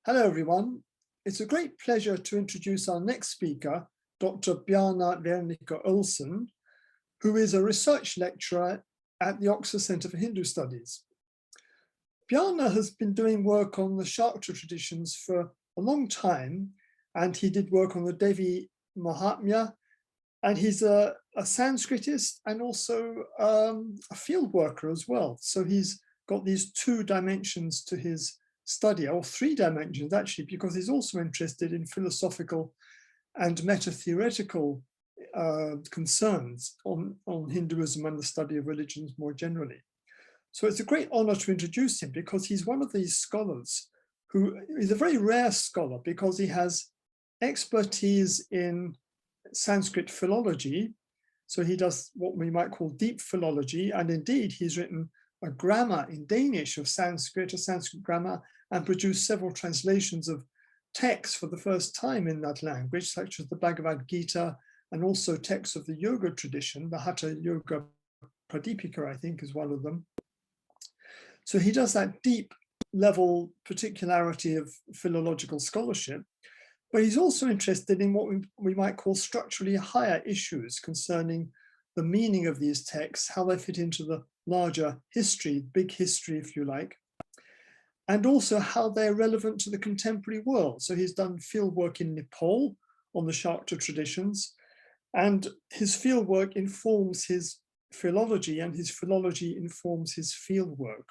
Hello, everyone. It's a great pleasure to introduce our next speaker, Dr. Bjarne Wernicke-Olesen, who is a research lecturer at the Oxford Centre for Hindu Studies. Bjarne has been doing work on the Śākta traditions for a long time, and he did work on the Devi Mahatmya, and he's a Sanskritist and also a field worker as well. So he's got these two dimensions to his study, or three dimensions actually, because he's also interested in philosophical and meta-theoretical concerns on Hinduism and the study of religions more generally. So it's a great honor to introduce him because he's one of these scholars who is a very rare scholar because he has expertise in Sanskrit philology. So he does what we might call deep philology, and indeed he's written a grammar in Danish of Sanskrit, a Sanskrit grammar, and produced several translations of texts for the first time in that language, such as the Bhagavad Gita, and also texts of the yoga tradition. The Hatha Yoga Pradipika, I think, is one of them. So he does that deep level particularity of philological scholarship, but he's also interested in what we might call structurally higher issues concerning the meaning of these texts, how they fit into the larger history, big history, if you like, and also how they're relevant to the contemporary world. So he's done field work in Nepal on the Śākta traditions, and his field work informs his philology, and his philology informs his field work.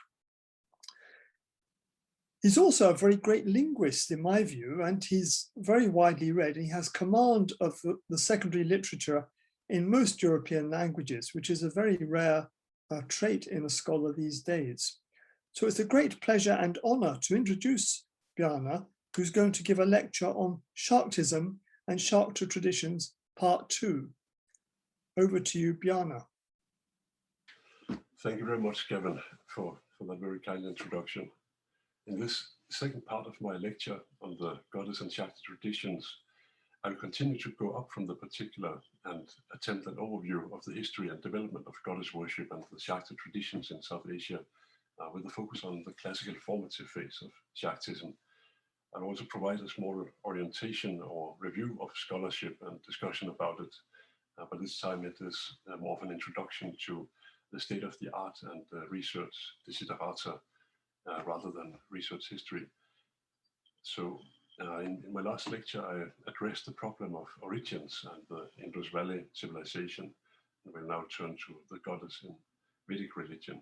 He's also a very great linguist, in my view, and he's very widely read. He has command of the secondary literature in most European languages, which is a very rare trait in a scholar these days. So it's a great pleasure and honor to introduce Bjarne, who's going to give a lecture on Śāktism and Śākta traditions, part 2. Over to you, Bjarne. Thank you very much, Kevin, for that very kind introduction. In this second part of my lecture on the goddess and Śākta traditions, I'll continue to go up from the particular and attempt an overview of the history and development of goddess worship and the Śākta traditions in South Asia, with a focus on the classical formative phase of Śāktism. I'll also provide a small orientation or review of scholarship and discussion about it, but this time it is more of an introduction to the state of the art and research, desiderata, rather than research history. So in my last lecture, I addressed the problem of origins and the Indus Valley civilization, and we'll now turn to the goddess in Vedic religion.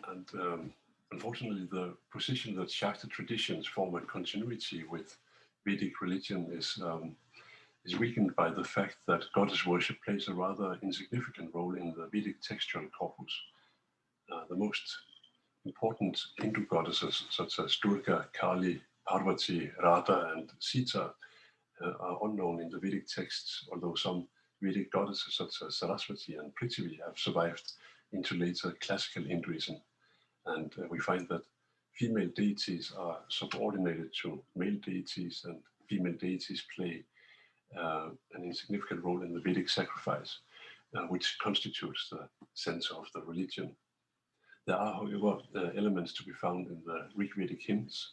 And unfortunately, the position that Śākta traditions form a continuity with Vedic religion is weakened by the fact that goddess worship plays a rather insignificant role in the Vedic textual corpus. The most important Hindu goddesses, such as Durga, Kali, Parvati, Radha, and Sita, are unknown in the Vedic texts, although some Vedic goddesses, such as Saraswati and Prithvi, have survived into later classical Hinduism. And we find that female deities are subordinated to male deities, and female deities play an insignificant role in the Vedic sacrifice, which constitutes the center of the religion. There are, however, elements to be found in the Rig Vedic hymns,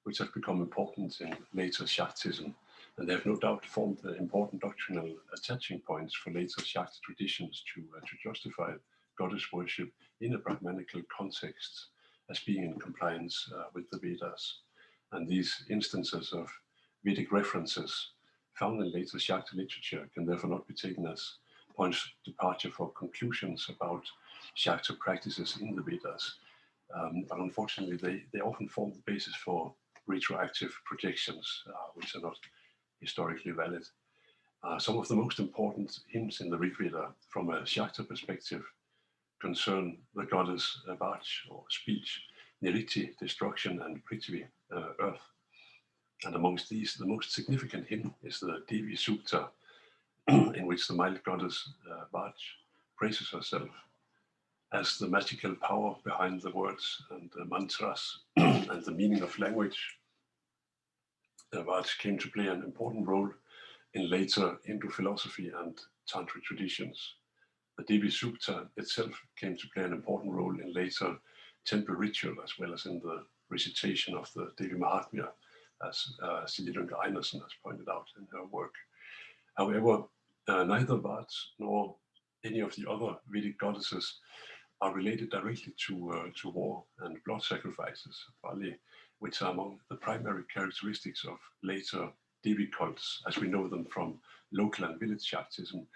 which have become important in later Śāktism, and they have no doubt formed important doctrinal attaching points for later Śākta traditions to justify goddess worship in a Brahmanical context as being in compliance with the Vedas. And these instances of Vedic references found in later Śākta literature can therefore not be taken as points of departure for conclusions about Śākta practices in the Vedas. But unfortunately, they often form the basis for retroactive projections, which are not historically valid. Some of the most important hymns in the Rig Veda from a Śākta perspective concern the goddess Vaj, or speech, Niriti, destruction, and Prithvi, earth. And amongst these, the most significant hymn is the Devi Sukta, in which the mild goddess Vaj praises herself as the magical power behind the words and the mantras and the meaning of language. Vaj came to play an important role in later Hindu philosophy and Tantric traditions. The Devi Sukta itself came to play an important role in later temple ritual, as well as in the recitation of the Devi Mahatmya, as Silje Einarsson has pointed out in her work. However, neither Vard nor any of the other Vedic goddesses are related directly to war and blood sacrifices, Bali, which are among the primary characteristics of later Devi cults, as we know them from local and village Shaktism,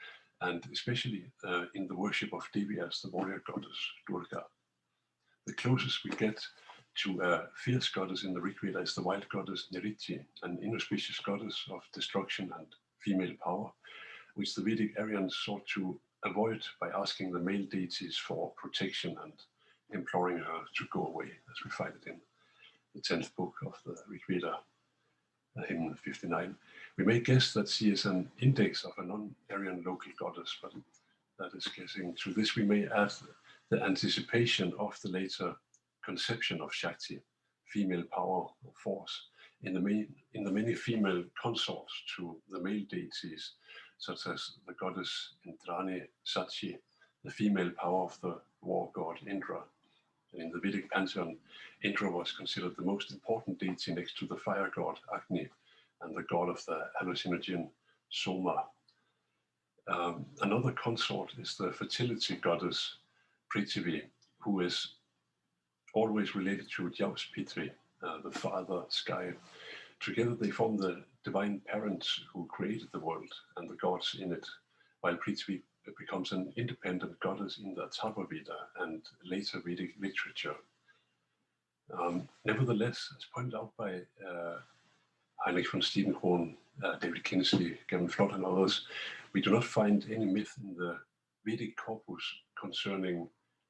and especially in the worship of Devi as the warrior goddess, Durga. The closest we get to a fierce goddess in the Rig Veda is the wild goddess Niriti, an inauspicious goddess of destruction and female power, which the Vedic Aryans sought to avoid by asking the male deities for protection and imploring her to go away, as we find it in the 10th book of the Rig Veda, hymn 59. We may guess that she is an index of a non-Aryan local goddess, but that is guessing. To this we may add the anticipation of the later conception of Shakti, female power or force, in the many female consorts to the male deities, such as the goddess Indrani Sachi, the female power of the war god Indra. And in the Vedic pantheon, Indra was considered the most important deity next to the fire god Agni and the god of the hallucinogen Soma. Another consort is the fertility goddess Prithvi, who is always related to Jaus Pitri, the father sky. Together they form the divine parents who created the world and the gods in it, while Prithvi becomes an independent goddess in the Atharva Veda and later Vedic literature. Nevertheless, as pointed out by Heinrich von Stiedenkron, David Kinsley, Gavin Flott and others, we do not find any myth in the Vedic corpus concerning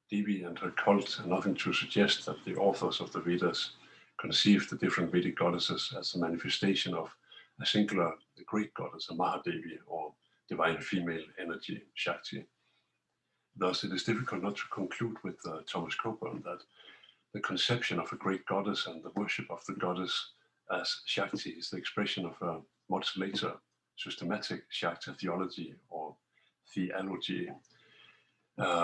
Devi and her cult, and nothing to suggest that the authors of the Vedas conceived the different Vedic goddesses as a manifestation of a singular great goddess, a Mahadevi, or divine female energy, Shakti. Thus, it is difficult not to conclude with Thomas Coburn that the conception of a great goddess and the worship of the goddess as Shakti is the expression of a much later systematic Shakta theology or theology,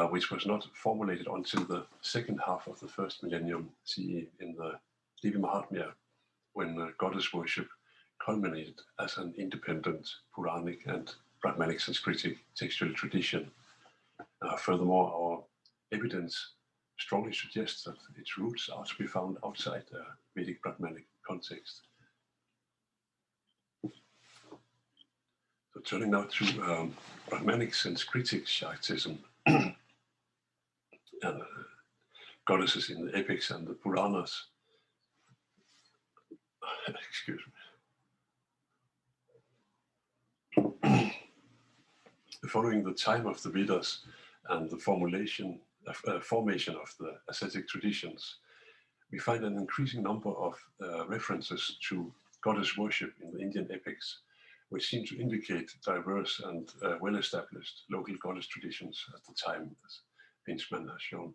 which was not formulated until the second half of the first millennium CE in the Devi Mahatmya, when goddess worship culminated as an independent Puranic and Brahmanic Sanskritic textual tradition. Furthermore, our evidence strongly suggests that its roots are to be found outside the Vedic Brahmanic context. So turning now to Brahmanic Sanskritic Shaktism, goddesses in the epics and the Puranas. Excuse me. Following the time of the Vedas and the formation of the ascetic traditions, we find an increasing number of references to goddess worship in the Indian epics, which seem to indicate diverse and well-established local goddess traditions at the time, as Pinchman has shown.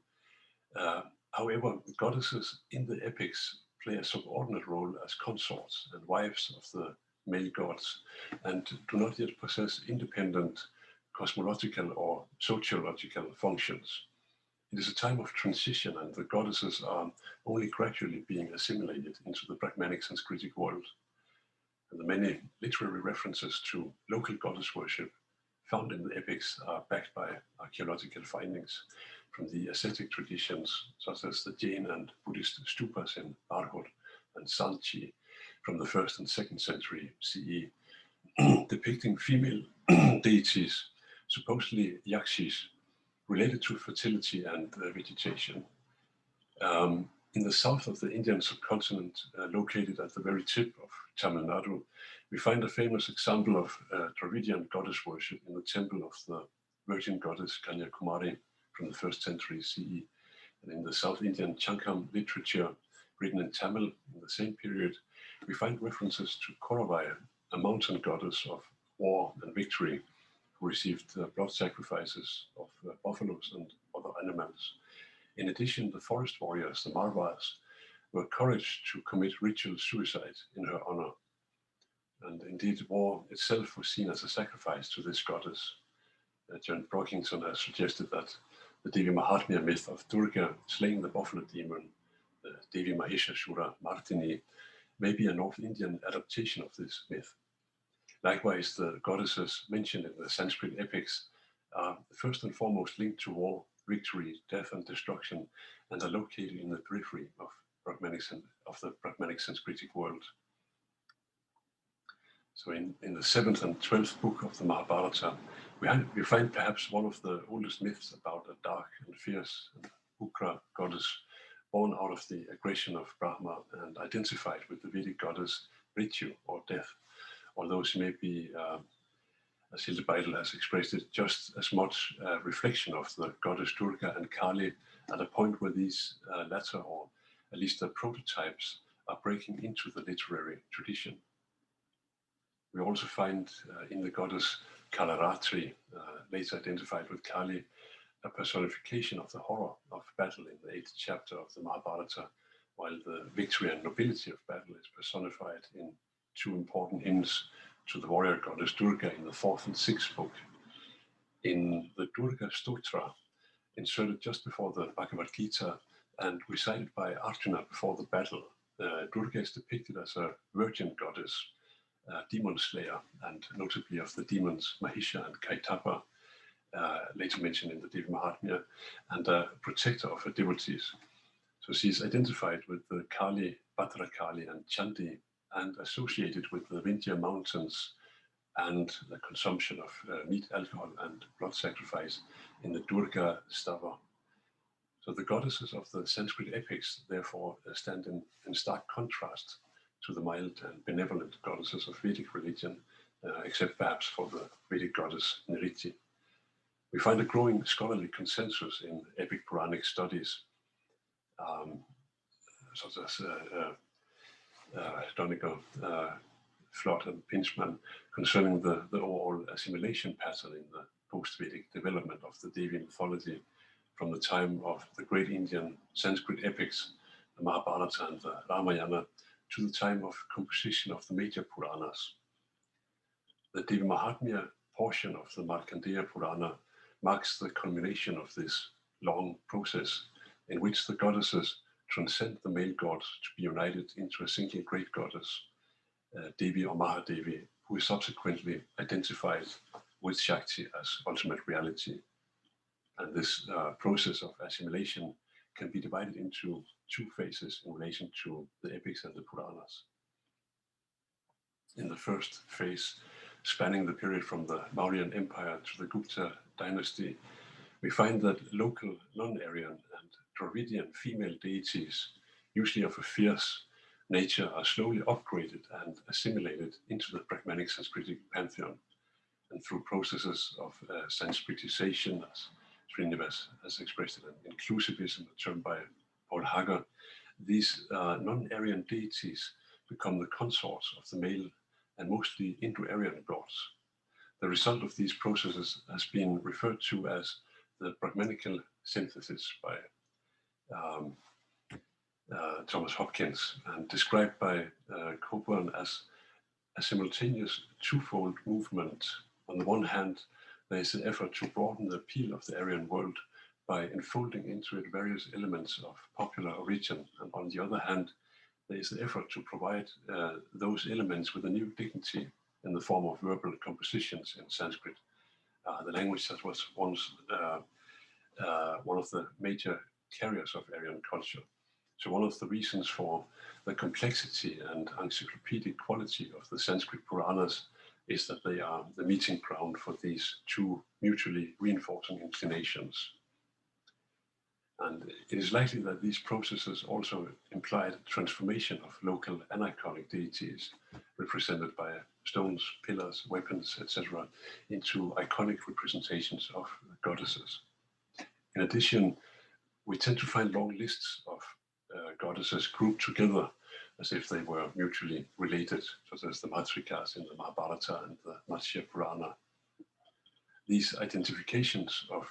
However, goddesses in the epics play a subordinate role as consorts and wives of the male gods, and do not yet possess independent cosmological or sociological functions. It is a time of transition, and the goddesses are only gradually being assimilated into the Brahmanic Sanskritic world. And the many literary references to local goddess worship found in the epics are backed by archaeological findings from the ascetic traditions, such as the Jain and Buddhist stupas in Barhut and Sanchi from the 1st and 2nd century CE, depicting female deities, supposedly yakshis, related to fertility and vegetation. In the south of the Indian subcontinent, located at the very tip of Tamil Nadu, we find a famous example of Dravidian goddess worship in the temple of the virgin goddess Kanyakumari from the 1st century CE. And in the South Indian Chankam literature, written in Tamil in the same period, we find references to Koravai, a mountain goddess of war and victory, who received blood sacrifices of buffaloes and other animals. In addition, the forest warriors, the Marvas, were encouraged to commit ritual suicide in her honor. And indeed, war itself was seen as a sacrifice to this goddess. John Brockington has suggested that the Devi Mahatmya myth of Durga slaying the buffalo demon, the Devi Mahishasura Martini, may be a North Indian adaptation of this myth. Likewise, the goddesses mentioned in the Sanskrit epics are first and foremost linked to war, victory, death, and destruction, and are located in the periphery of the Brahmanic Sanskritic world. So in the 7th and 12th book of the Mahabharata, we find perhaps one of the oldest myths about a dark and fierce and Ukra goddess born out of the aggression of Brahma and identified with the Vedic goddess Mrityu, or death, although she may be, as Hilde Beidel has expressed it, just as much a reflection of the goddess Durga and Kali at a point where these latter, or at least the prototypes, are breaking into the literary tradition. We also find in the goddess Kalaratri, later identified with Kali, a personification of the horror of battle in the 8th chapter of the Mahabharata, while the victory and nobility of battle is personified in 2 important hymns to the warrior goddess Durga in the 4th and 6th book. In the Durga Stotra, inserted just before the Bhagavad Gita and recited by Arjuna before the battle, Durga is depicted as a virgin goddess, demon slayer, and notably of the demons Mahisha and Kaitapa, later mentioned in the Devi Mahatmya, and a protector of her devotees. So she is identified with the Kali, Bhadrakali, and Chandi, and associated with the Vindhya mountains and the consumption of meat, alcohol, and blood sacrifice in the Durga Stava. So the goddesses of the Sanskrit epics therefore stand in stark contrast to the mild and benevolent goddesses of Vedic religion, except perhaps for the Vedic goddess Niriti. We find a growing scholarly consensus in epic Puranic studies, such as Doniger, Flott, and Pinchman, concerning the overall assimilation pattern in the post-Vedic development of the Devi mythology from the time of the great Indian Sanskrit epics, the Mahabharata and the Ramayana, to the time of composition of the major Puranas. The Devi Mahatmya portion of the Markandeya Purana marks the culmination of this long process in which the goddesses transcend the male gods to be united into a single great goddess, Devi or Mahadevi, who is subsequently identified with Shakti as ultimate reality. And this process of assimilation can be divided into 2 phases in relation to the epics and the Puranas. In the first phase, spanning the period from the Mauryan Empire to the Gupta dynasty, we find that local non-Aryan and Dravidian female deities, usually of a fierce nature, are slowly upgraded and assimilated into the Brahmanic Sanskritic pantheon. And through processes of Sanskritization, as Srinivas has expressed it, in inclusivism, a term by Paul Hager, these non-Aryan deities become the consorts of the male and mostly Indo-Aryan gods. The result of these processes has been referred to as the Brahmanical synthesis by Thomas Hopkins, and described by Coburn as a simultaneous 2-fold movement. On the one hand, there is an effort to broaden the appeal of the Aryan world by enfolding into it various elements of popular origin, and on the other hand, there is an effort to provide those elements with a new dignity in the form of verbal compositions in Sanskrit, the language that was once one of the major carriers of Aryan culture. So one of the reasons for the complexity and encyclopedic quality of the Sanskrit Puranas is that they are the meeting ground for these 2 mutually reinforcing inclinations. And it is likely that these processes also implied transformation of local aniconic deities, represented by stones, pillars, weapons, etc., into iconic representations of goddesses. In addition, we tend to find long lists of goddesses grouped together as if they were mutually related, such as the Matrikas in the Mahabharata and the Matsya Purana. These identifications of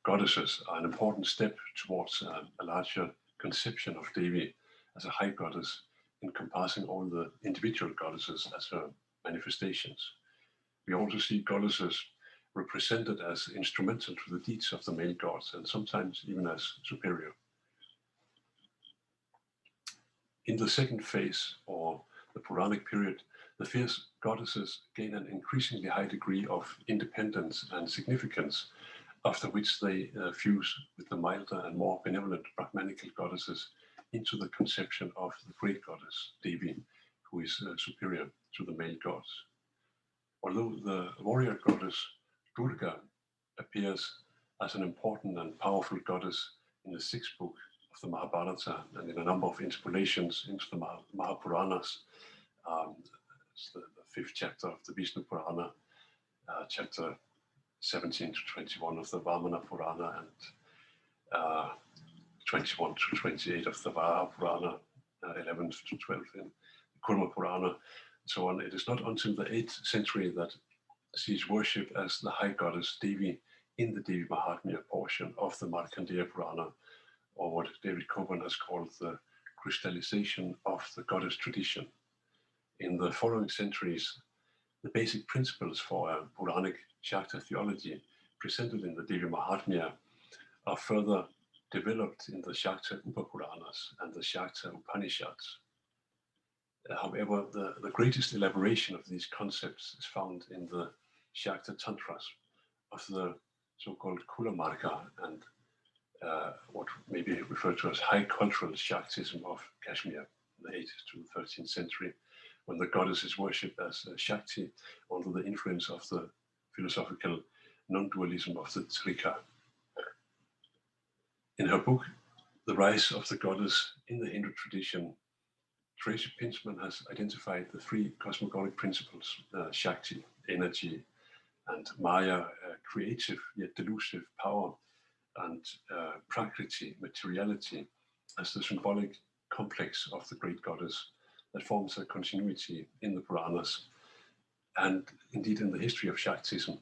goddesses are an important step towards a larger conception of Devi as a high goddess, encompassing all the individual goddesses as her manifestations. We also see goddesses represented as instrumental to the deeds of the male gods, and sometimes even as superior. In the second phase, or the Puranic period, the fierce goddesses gain an increasingly high degree of independence and significance, after which they fuse with the milder and more benevolent Brahmanical goddesses into the conception of the great goddess, Devi, who is superior to the male gods. Although the warrior goddess Durga appears as an important and powerful goddess in the sixth book of the Mahabharata and in a number of interpolations into the Mahapuranas, the fifth chapter of the Vishnu Purana, chapter 17 to 21 of the Vamana Purana, and 21 to 28 of the Varaha Purana, 11 to 12 in the Kula Marga, and so on. It is not until the 8th century that sees worship as the high goddess Devi in the Devi Mahatmya portion of the Markandeya Purana, or what David Coburn has called the crystallization of the goddess tradition. In the following centuries, the basic principles for a Puranic Śākta theology presented in the Devi Mahatmya are further developed in the Śākta Upapuranas and the Śākta Upanishads. However, the greatest elaboration of these concepts is found in the Śākta Tantras of the so-called Kula Marga and what may be referred to as high cultural Shaktism of Kashmir in the 8th to the 13th century, when the goddess is worshipped as Shakti under the influence of the philosophical non-dualism of the Trika. In her book, The Rise of the Goddess in the Hindu Tradition, Tracy Pinchman has identified the three cosmogonic principles, Shakti, energy, and Maya, creative yet delusive power, and Prakriti, materiality, as the symbolic complex of the great goddess that forms a continuity in the Puranas and indeed in the history of Shaktism.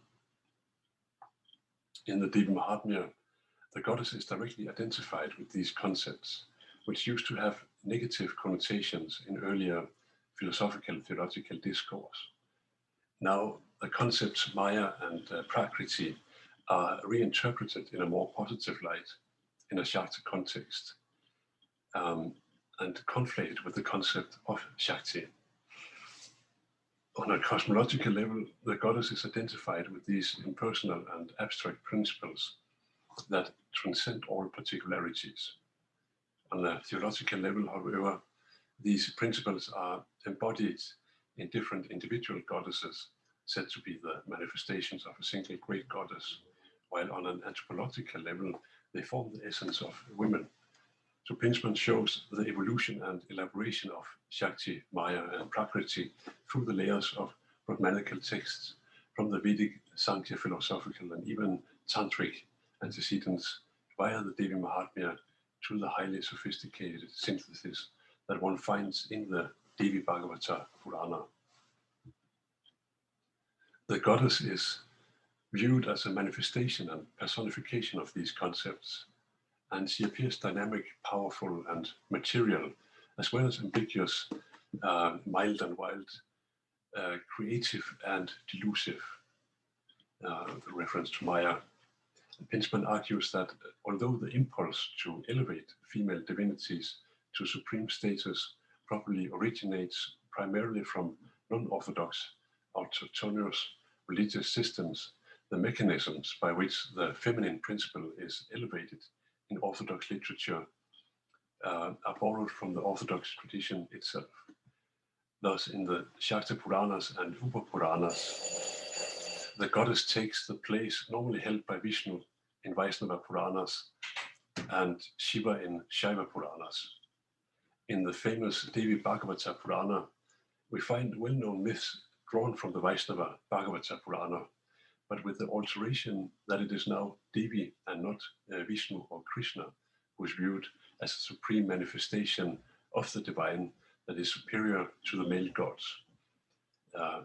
In the Devi Mahatmya, the goddess is directly identified with these concepts, which used to have negative connotations in earlier philosophical theological discourse. Now, the concepts Maya and Prakriti are reinterpreted in a more positive light in a Shakta context and conflated with the concept of Shakti. On a cosmological level, the goddess is identified with these impersonal and abstract principles that transcend all particularities. On a theological level, however, these principles are embodied in different individual goddesses, said to be the manifestations of a single great goddess, while on an anthropological level, they form the essence of women. So Pinchman shows the evolution and elaboration of Shakti, Maya, and Prakriti through the layers of Brahmanical texts, from the Vedic, Sankhya philosophical, and even Tantric antecedents via the Devi Mahatmya to the highly sophisticated synthesis that one finds in the Devi Bhagavata Purana. The goddess is viewed as a manifestation and personification of these concepts, and she appears dynamic, powerful, and material, as well as ambiguous, mild and wild, creative and delusive, the reference to Maya. Pinchman argues that although the impulse to elevate female divinities to supreme status probably originates primarily from non-orthodox, autonomous religious systems, the mechanisms by which the feminine principle is elevated in Orthodox literature are borrowed from the Orthodox tradition itself. Thus, in the Śākta Puranas and Upa Puranas, the goddess takes the place normally held by Vishnu in Vaiṣṇava Puranas and Shiva in Shaiva Puranas. In the famous Devi Bhagavata Purana, we find well-known myths drawn from the Vaiṣṇava Bhagavata Purana, but with the alteration that it is now Devi and not Vishnu or Krishna who is viewed as a supreme manifestation of the divine that is superior to the male gods.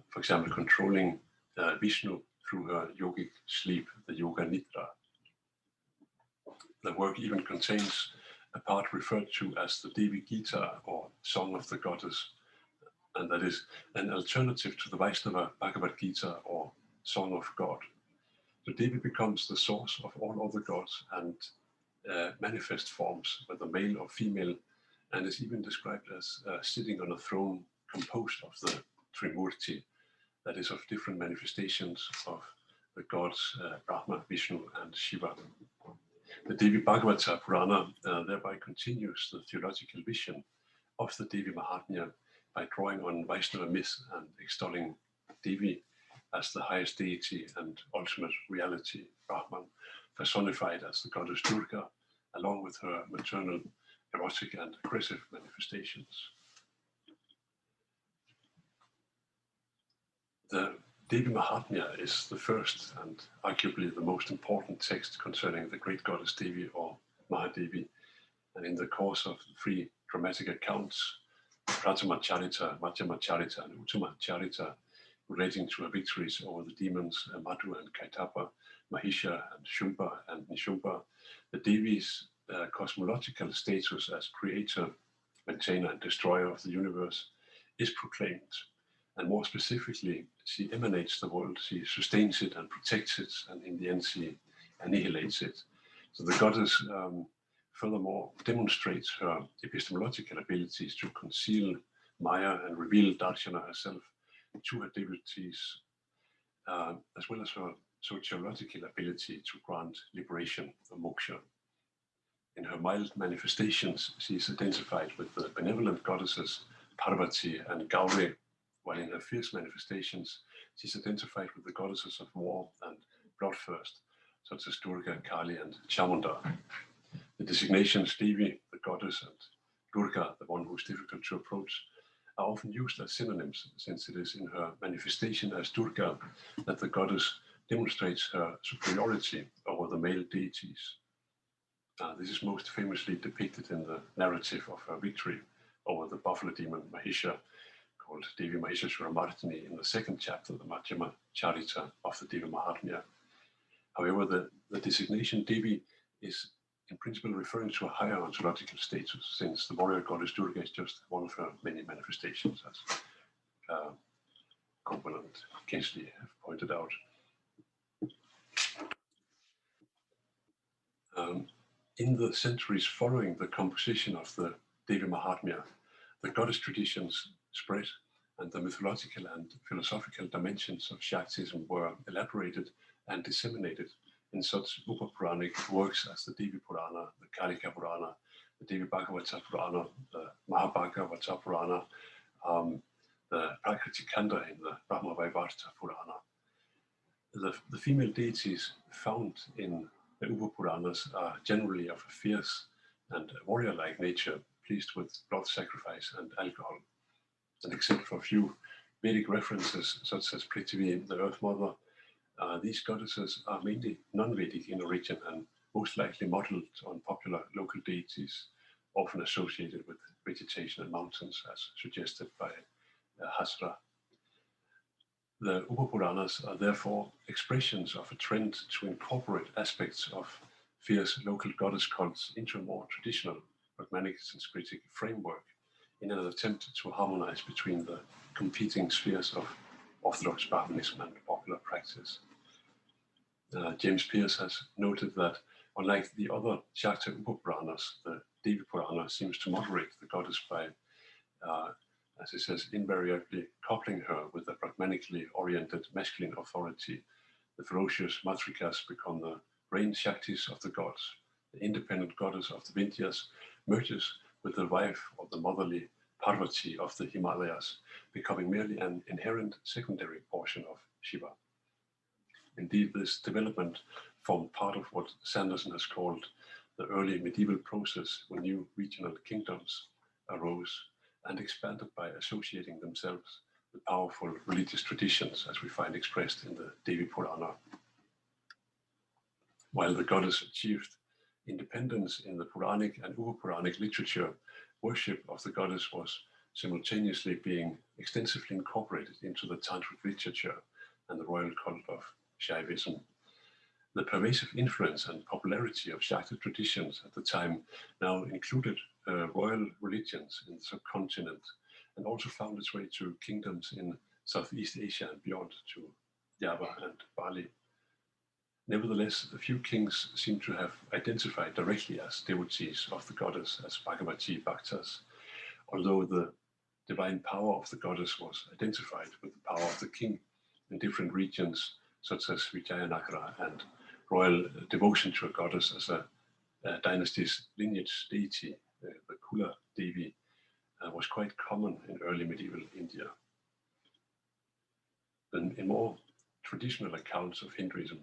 For example, controlling Vishnu through her yogic sleep, the Yoga Nidra. The work even contains a part referred to as the Devi Gita, or Song of the Goddess, and that is an alternative to the Vaiṣṇava Bhagavad Gita, or Song of God. So Devi becomes the source of all other gods and manifest forms, whether male or female, and is even described as sitting on a throne composed of the Trimurti, that is of different manifestations of the gods Brahma, Vishnu, and Shiva. The Devi Bhagavata Purana thereby continues the theological vision of the Devi Mahatmya by drawing on Vaishnava myth and extolling Devi as the highest deity and ultimate reality, Brahman, personified as the goddess Durga, along with her maternal, erotic, and aggressive manifestations. The Devi Mahatmya is the first and arguably the most important text concerning the great goddess Devi or Mahadevi, and in the course of 3 dramatic accounts, Pratama Charita, Madhyama Charita, and Uttama Charita, relating to her victories over the demons Madhu and Kaitapa, Mahisha and Shumba and Nishumba, the Devi's cosmological status as creator, maintainer, and destroyer of the universe is proclaimed. And more specifically, she emanates the world, she sustains it and protects it, and in the end she annihilates it. So the goddess furthermore demonstrates her epistemological abilities to conceal Maya and reveal Darshana herself to her devotees, as well as her sociological ability to grant liberation or moksha. In her mild manifestations, she is identified with the benevolent goddesses Parvati and Gauri, while in her fierce manifestations, she is identified with the goddesses of war and bloodthirst, such as Durga, Kali, and Chamunda. The designations Devi, the goddess, and Durga, the one who is difficult to approach, are often used as synonyms, since it is in her manifestation as Durga that the goddess demonstrates her superiority over the male deities. This is most famously depicted in the narrative of her victory over the buffalo demon Mahisha, called Devi Mahishasuramardini in the 2nd chapter, the Madhyama Charita of the Devi Mahatmya. However, the designation Devi is in principle referring to a higher ontological status, since the warrior goddess Durga is just one of her many manifestations, as Copeland and Kinsley have pointed out. In the centuries following the composition of the Devi Mahatmya, the goddess traditions spread, and the mythological and philosophical dimensions of Śāktism were elaborated and disseminated in such Upa-Puranic works as the Devi Purana, the Kalika Purana, the Devi Bhagavata Purana, the Mahabhagavata Purana, the Prakritikanda in the Brahma Vaivarta Purana. The female deities found in the Upa-Puranas are generally of a fierce and warrior-like nature, pleased with blood sacrifice and alcohol. And except for a few Vedic references, such as Prithvi, the Earth Mother, these goddesses are mainly non-Vedic in origin and most likely modeled on popular local deities, often associated with vegetation and mountains, as suggested by Hasra. The Upa-Puranas are therefore expressions of a trend to incorporate aspects of fierce local goddess cults into a more traditional Brahmanic Sanskritic framework in an attempt to harmonize between the competing spheres of Orthodox Brahmanism and popular practice. James Pearce has noted that, unlike the other Shakta Upa-Puranas, the Devi Purana seems to moderate the goddess by, as he says, invariably coupling her with a Brahmanically oriented masculine authority. The ferocious Matrikas become the reign Shaktis of the gods. The independent goddess of the Vindyas merges with the wife of the motherly Parvati of the Himalayas, becoming merely an inherent secondary portion of Shiva. Indeed, this development formed part of what Sanderson has called the early medieval process when new regional kingdoms arose and expanded by associating themselves with powerful religious traditions, as we find expressed in the Devi Purana. While the goddess achieved independence in the Puranic and Upa-Puranic literature, worship of the goddess was simultaneously being extensively incorporated into the Tantric literature and the royal cult of Shaivism. The pervasive influence and popularity of Shakta traditions at the time now included royal religions in the subcontinent and also found its way to kingdoms in Southeast Asia and beyond, to Java and Bali. Nevertheless, a few kings seem to have identified directly as devotees of the goddess, as Bhagavati Bhaktas, although the divine power of the goddess was identified with the power of the king in different regions, such as Vijayanagara, and royal devotion to a goddess as a dynasty's lineage deity, the Kula Devi, was quite common in early medieval India. And in more traditional accounts of Hinduism,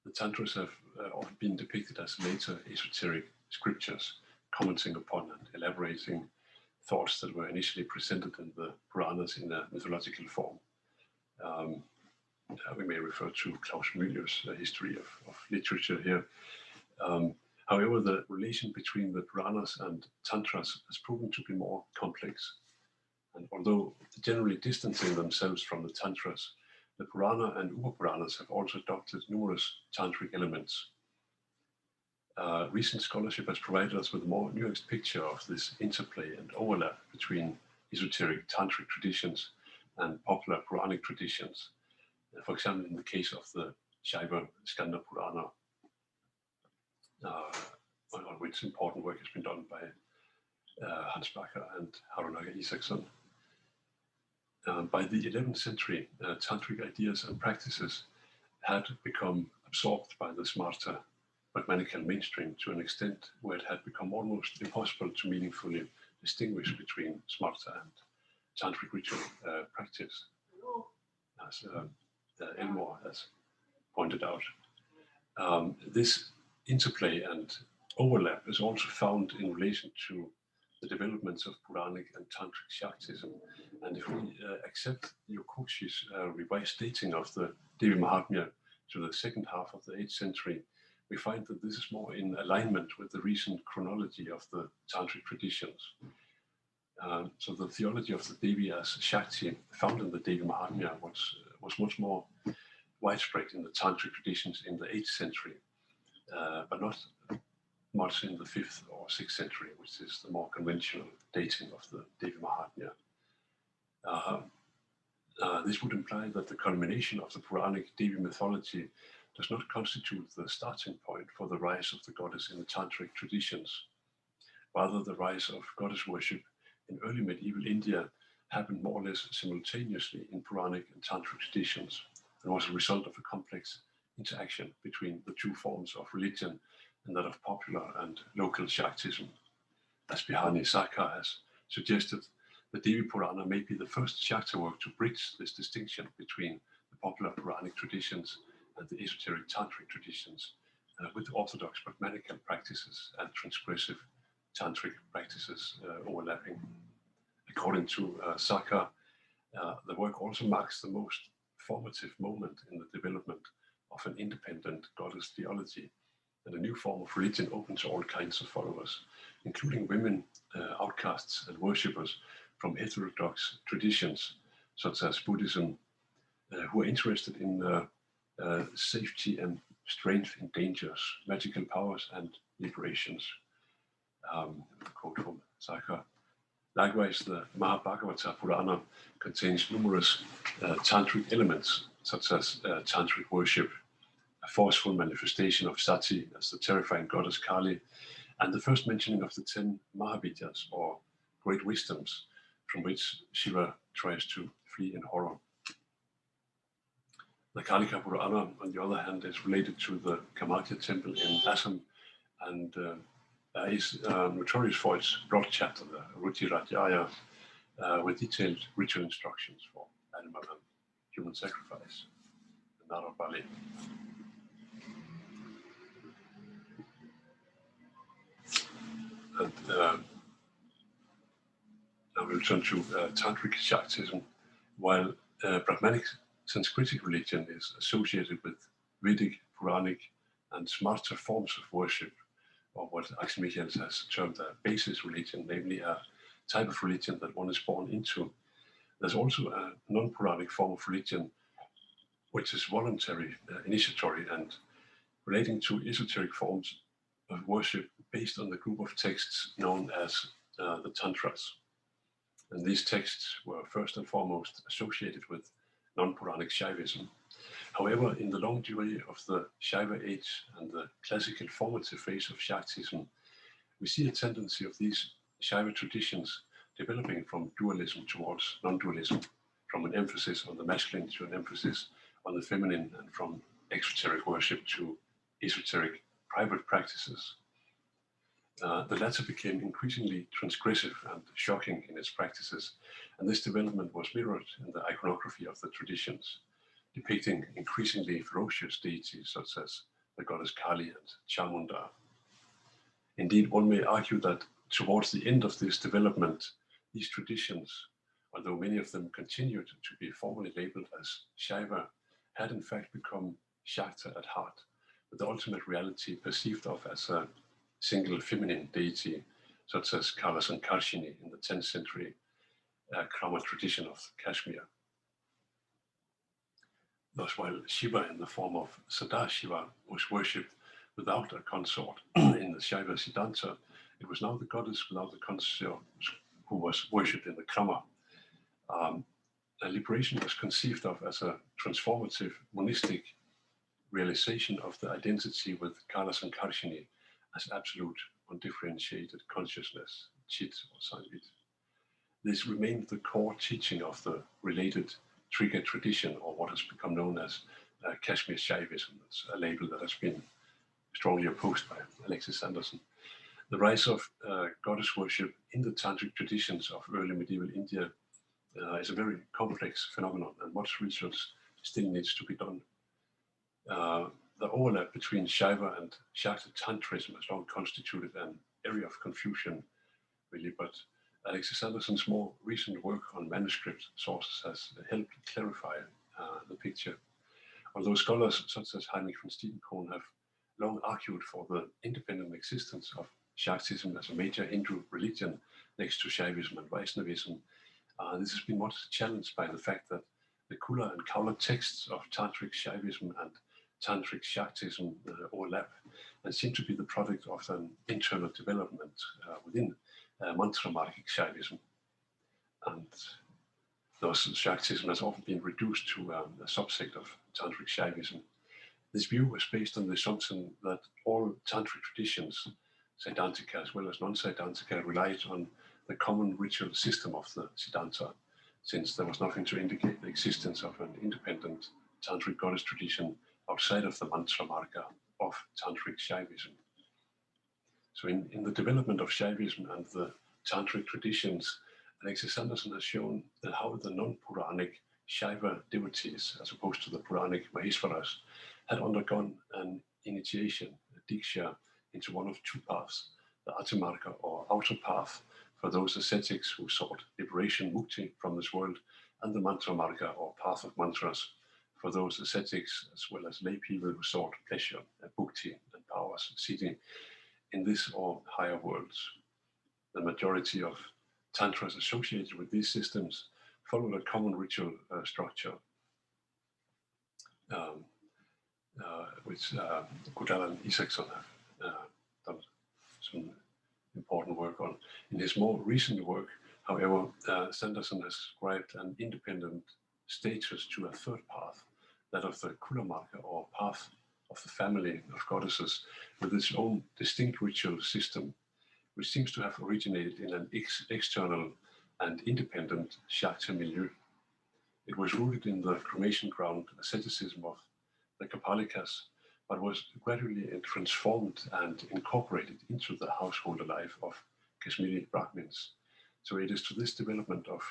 the Tantras have often been depicted as later esoteric scriptures, commenting upon and elaborating thoughts that were initially presented in the Puranas in a mythological form. We may refer to Klaus Müller's history of literature here. However, the relation between the Puranas and Tantras has proven to be more complex. And although generally distancing themselves from the Tantras, the Purana and Upa-Puranas have also adopted numerous tantric elements. Recent scholarship has provided us with a more nuanced picture of this interplay and overlap between esoteric tantric traditions and popular Puranic traditions. For example, in the case of the Shaiva Skanda Purana, on which important work has been done by Hans Bakker and Harunaga Isaksson. By the 11th century, tantric ideas and practices had become absorbed by the smarter pragmatical mainstream to an extent where it had become almost impossible to meaningfully distinguish between smarta and tantric ritual practice, as Elmore has pointed out. This interplay and overlap is also found in relation to the developments of Puranic and Tantric Śāktism. And if we accept Yokoshi's revised dating of the Devi Mahatmya to the second half of the 8th century, we find that this is more in alignment with the recent chronology of the Tantric traditions. So the theology of the Devi as Shakti found in the Devi Mahatmya was much more widespread in the Tantric traditions in the 8th century, but not much in the 5th or 6th century, which is the more conventional dating of the Devi Mahatmya. This would imply that the culmination of the Puranic Devi mythology does not constitute the starting point for the rise of the goddess in the Tantric traditions. Rather, the rise of goddess worship in early medieval India happened more or less simultaneously in Puranic and Tantric traditions, and was a result of a complex interaction between the two forms of religion and that of popular and local Shaktism. As Bjarne Wernicke has suggested, the Devi Purana may be the first Shakta work to bridge this distinction between the popular Puranic traditions and the esoteric Tantric traditions, with orthodox pragmatical practices and transgressive Tantric practices overlapping. According to Wernicke, the work also marks the most formative moment in the development of an independent goddess theology, and a new form of religion open to all kinds of followers, including women, outcasts, and worshippers from heterodox traditions, such as Buddhism, who are interested in safety and strength in dangers, magical powers, and liberations. Quote from Wernicke. Likewise, the Mahabhagavata Purana contains numerous tantric elements, such as tantric worship, a forceful manifestation of Sati as the terrifying goddess Kali, and the first mentioning of the 10 Mahavidyas, or great wisdoms, from which Shiva tries to flee in horror. The Kalika Purana, on the other hand, is related to the Kamakya temple in Assam, and is notorious for its broad chapter, the Ruchirajaya, with detailed ritual instructions for animal and human sacrifice, the Nara Bali. And now we'll turn to Tantric Śāktism. While pragmatic Sanskritic religion is associated with Vedic, Puranic, and smarter forms of worship, or what Axel Michaels has termed a basis religion, namely a type of religion that one is born into, there's also a non-Puranic form of religion, which is voluntary, initiatory, and relating to esoteric forms of worship based on the group of texts known as the Tantras. And these texts were first and foremost associated with non-Puranic Shaivism, However, in the long journey of the Shaiva age and the classical formative phase of Shaktism, we see a tendency of these Shaiva traditions developing from dualism towards non-dualism, from an emphasis on the masculine to an emphasis on the feminine, and from exoteric worship to esoteric private practices. The latter became increasingly transgressive and shocking in its practices, and this development was mirrored in the iconography of the traditions, depicting increasingly ferocious deities such as the goddess Kali and Chamunda. Indeed, one may argue that towards the end of this development, these traditions, although many of them continued to be formally labeled as Shaiva, had in fact become Śākta at heart, with the ultimate reality perceived of as a single feminine deity, such as Kala Sankarsini in the 10th century Krama tradition of Kashmir. Thus, while Shiva in the form of Sadashiva was worshipped without a consort in the Shaiva Siddhanta, it was now the goddess without the consort who was worshipped in the Krama. Liberation was conceived of as a transformative monistic realization of the identity with Kala Sankarsini as absolute, undifferentiated consciousness, Chit or Sanvit. This remained the core teaching of the related Trika tradition, or what has become known as Kashmir Shaivism. It's a label that has been strongly opposed by Alexis Sanderson. The rise of goddess worship in the Tantric traditions of early medieval India is a very complex phenomenon, and much research still needs to be done. The overlap between Shaiva and Śākta Tantrism has long constituted an area of confusion, really, but Alexis Sanderson's more recent work on manuscript sources has helped clarify the picture. Although scholars such as Heinrich von Stiedencron have long argued for the independent existence of Shaktism as a major Hindu religion next to Śaivism and Vaiṣṇavism, this has been much challenged by the fact that the Kula and Kaula texts of Tantric Shaivism and Tantric Shaktism overlap and seem to be the product of an internal development within mantra-margic Shaivism. And thus Shaktism has often been reduced to a subsect of Tantric Shaivism. This view was based on the assumption that all Tantric traditions, Siddhantika as well as non-Siddhantika, relied on the common ritual system of the Siddhanta, since there was nothing to indicate the existence of an independent Tantric goddess tradition outside of the mantra marga of Tantric Shaivism. So in the development of Shaivism and the Tantric traditions, Alexis Sanderson has shown that how the non-Puranic Shaiva devotees, as opposed to the Puranic Maheshvaras, had undergone an initiation, a diksha, into one of two paths, the Atimarga or outer path for those ascetics who sought liberation, mukti, from this world, and the mantra marga or path of mantras for those ascetics as well as lay people who sought pleasure, bhukti, and powers, siddhi, in this or higher worlds. The majority of tantras associated with these systems followed a common ritual structure, which Godal and Isaacson have done some important work on. In his more recent work, however, Sanderson has ascribed an independent status to a third path, that of the Kula Marga, or path of the family of goddesses, with its own distinct ritual system, which seems to have originated in an external and independent Shakta milieu. It was rooted in the cremation ground asceticism of the Kapalikas, but was gradually transformed and incorporated into the household life of Kashmiri Brahmins. So it is to this development of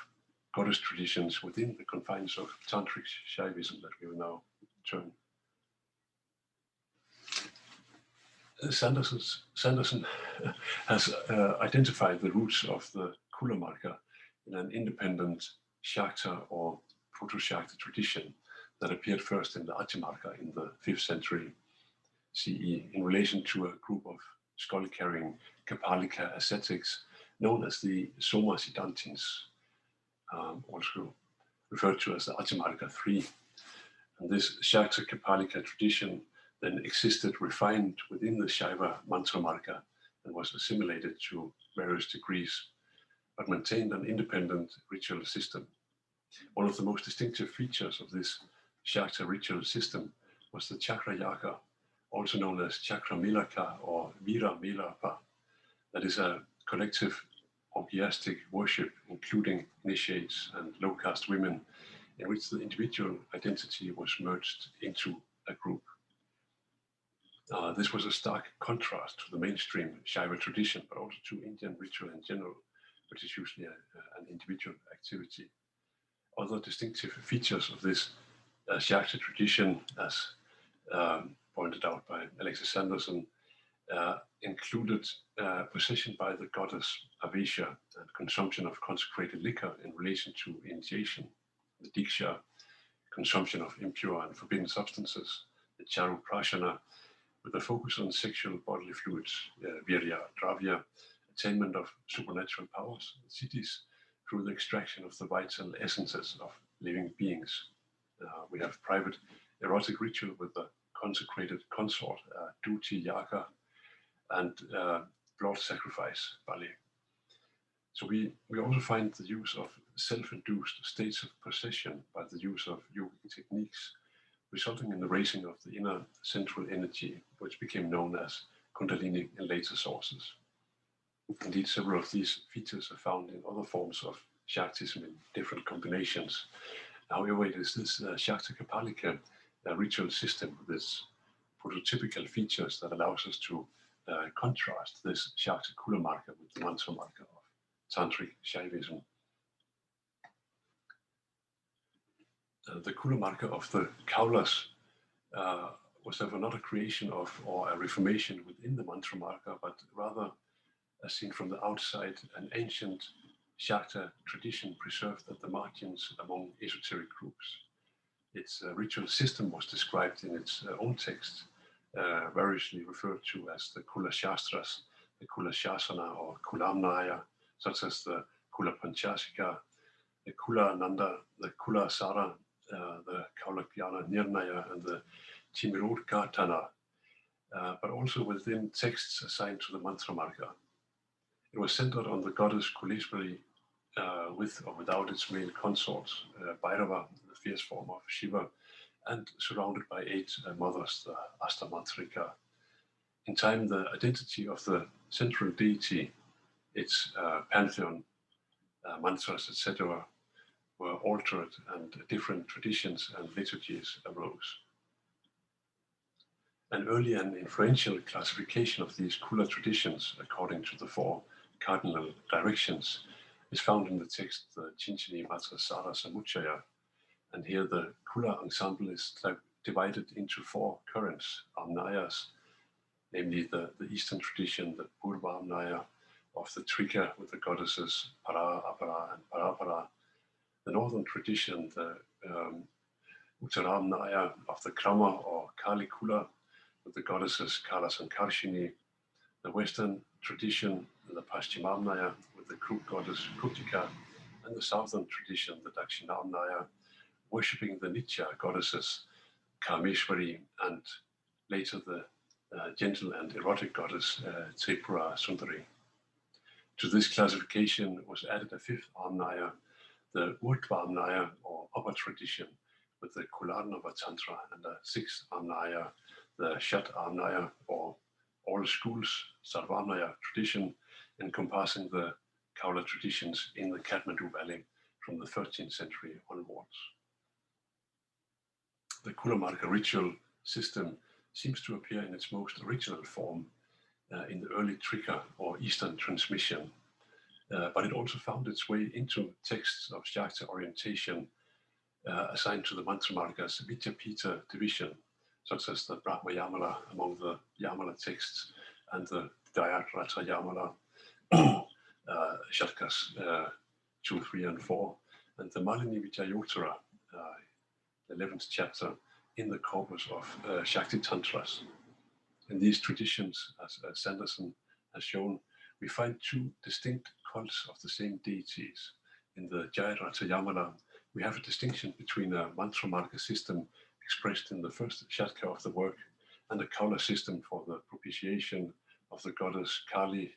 goddess traditions within the confines of Tantric Shaivism that we will now turn. Sanderson has identified the roots of the Kula Marga in an independent Shakta or proto-Shakta tradition that appeared first in the Atimarga in the 5th century CE in relation to a group of skull-carrying Kapalika ascetics known as the Soma Siddhantins, also referred to as the Atimarga 3. And this Shakta Kapalika tradition then existed refined within the Shaiva mantra marga and was assimilated to various degrees, but maintained an independent ritual system. One of the most distinctive features of this Shakta ritual system was the chakra yaga, also known as chakra milaka or vira milapa. That is a collective orgiastic worship, including initiates and low-caste women, in which the individual identity was merged into a group. This was a stark contrast to the mainstream Shaiva tradition, but also to Indian ritual in general, which is usually an individual activity. Other distinctive features of this Shakta tradition, as pointed out by Alexis Sanderson, included possession by the goddess Avesha and consumption of consecrated liquor in relation to initiation, the Diksha, consumption of impure and forbidden substances, the Charu Prashana, with a focus on sexual bodily fluids, virya, dravya, attainment of supernatural powers, siddhis, through the extraction of the vital essences of living beings. We have private erotic ritual with the consecrated consort, duti yaga, and blood sacrifice, bali. So we also find the use of self-induced states of possession by the use of yogic techniques, resulting in the raising of the inner central energy, which became known as Kundalini in later sources. Indeed, several of these features are found in other forms of Śāktism in different combinations. However, it is this Śākta Kapalika ritual system with its prototypical features that allows us to contrast this Śākta Kula Marga with the mantra marga of Tantric Śaivism. The Kula Marga of the Kaulas was therefore not a creation of or a reformation within the mantra marga, but rather, as seen from the outside, an ancient Śākta tradition preserved at the margins among esoteric groups. Its ritual system was described in its own text, variously referred to as the Kula Shastras, the Kula Shasana, or Kulamnaya, such as the Kula Panchasika, the Kula Nanda, the Kula Sara, the Kaulakyana Nirnaya, and the Timirudgatana, but also within texts assigned to the mantra marga. It was centered on the goddess Kuleshwari with or without its male consorts, Bhairava, the fierce form of Shiva, and surrounded by 8 mothers, the Ashtamantrika. In time, the identity of the central deity, its pantheon, mantras, etc., were altered, and different traditions and liturgies arose. An early and influential classification of these Kula traditions, according to the 4 cardinal directions, is found in the text, the Chinchini Matrasara Samuchaya. And here the Kula ensemble is divided into 4 currents, Amnayas, namely the Eastern tradition, the Purva Amnaya of the Trika with the goddesses Para, Apara, and Parapara, the Northern tradition, the Uttaramnaya of the Krama or Kali Kula with the goddesses Kalas and Karshini, the Western tradition, the Paschimamnaya with the Kruk goddess Krutika, and the Southern tradition, the Dakshinamnaya, worshipping the Nitya goddesses Kameshwari, and later the gentle and erotic goddess Tripura Sundari. To this classification was added a 5th Amnaya, the Urdhva Amnaya or upper tradition with the Kularnava Tantra, and a 6th Amnaya, the Shat Amnaya or all schools Sarvamnaya tradition, encompassing the Kaula traditions in the Kathmandu Valley from the 13th century onwards. The Kula Marga ritual system seems to appear in its most original form in the early Trika or Eastern transmission, but it also found its way into texts of Śākta orientation assigned to the mantra marga's Vidyapita division, such as the Brahma Yamala among the Yamala texts and the Dayatrata Yamala, Shatkas 2, 3, and 4, and the Malini Vijayottara, 11th chapter, in the corpus of Shakti Tantras. In these traditions, as Sanderson has shown, we find 2 distinct cults of the same deities. In the Jayadrata Yamala, we have a distinction between a mantra marga system expressed in the first shatka of the work and a Kaula system for the propitiation of the goddess Kali